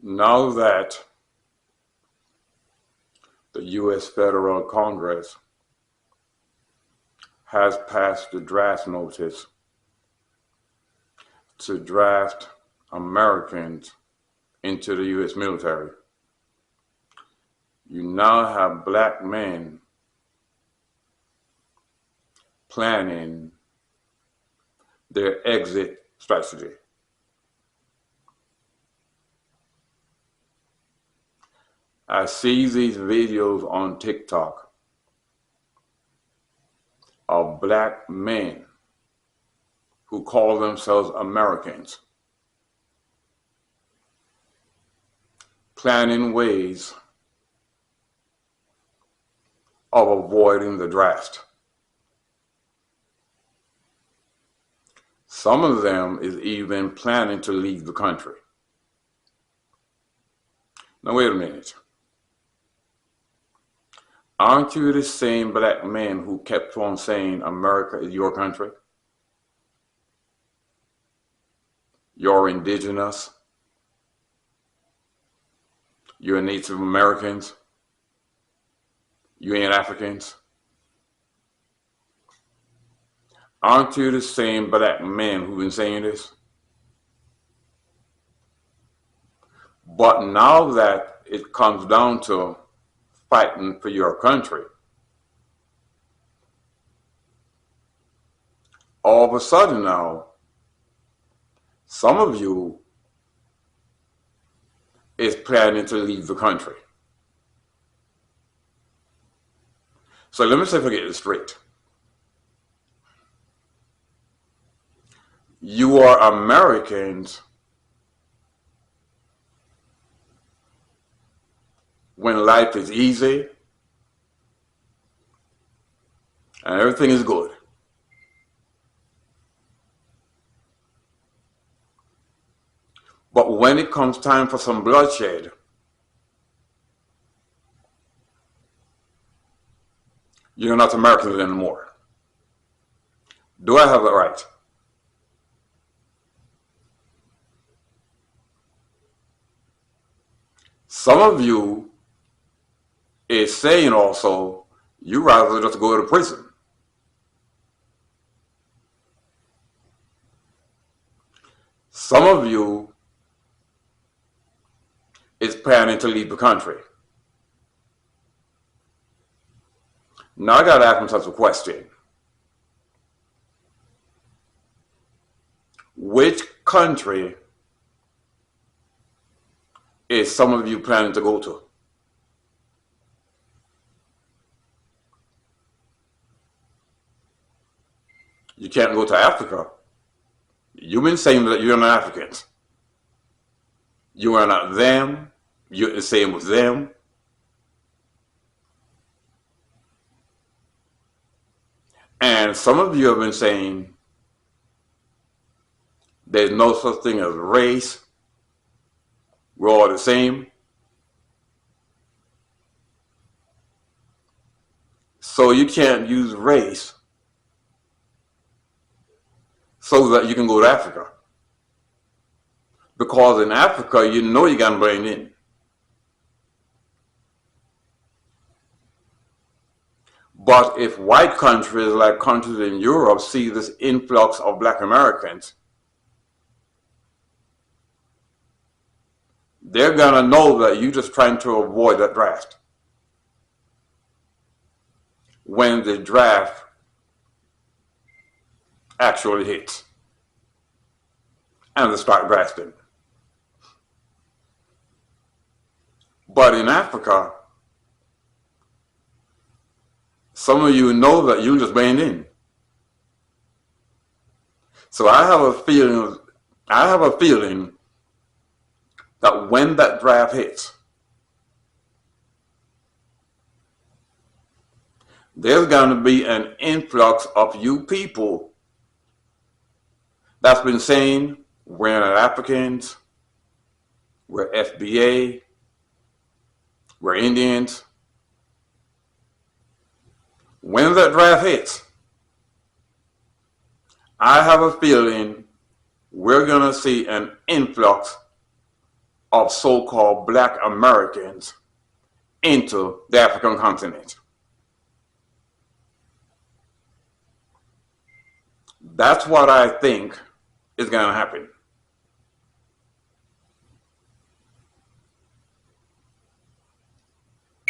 Now that the U.S. Federal Congress has passed the draft notice to draft Americans into the U.S. military, you now have black men planning their exit strategy. I see these videos on TikTok of black men who call themselves Americans planning ways of avoiding the draft. Some of them is even planning to leave the country. Now wait a minute. Aren't you the same black men who kept on saying America is your country? You're indigenous. You're Native Americans. You ain't Africans. Aren't you the same black men who've been saying this? But now that it comes down to fighting for your country, all of a sudden now, some of you is planning to leave the country. So let me say, forget it straight. You are Americans when life is easy and everything is good. But when it comes time for some bloodshed, you're not Americans anymore. Do I have that right? Some of you is saying also, you rather just go to prison. Some of you is planning to leave the country. Now I gotta ask myself a question. Which country is some of you planning to go to? You can't go to Africa. You've been saying that you're not Africans. You are not them. You're the same with them. And some of you have been saying there's no such thing as race. We're all the same. So you can't use race so that you can go to Africa. Because in Africa, you know you got to blend in. But if white countries like countries in Europe see this influx of black Americans, they're gonna know that you're just trying to avoid that draft. When the draft actually hits and they start drafting. But in Africa, some of you know that you just blend in. So I have a feeling that when that draft hits, there's going to be an influx of you people that's been saying we're not Africans, we're FBA, we're Indians. When that draft hits, I have a feeling we're going to see an influx of so-called black Americans into the African continent. That's what I think is going to happen.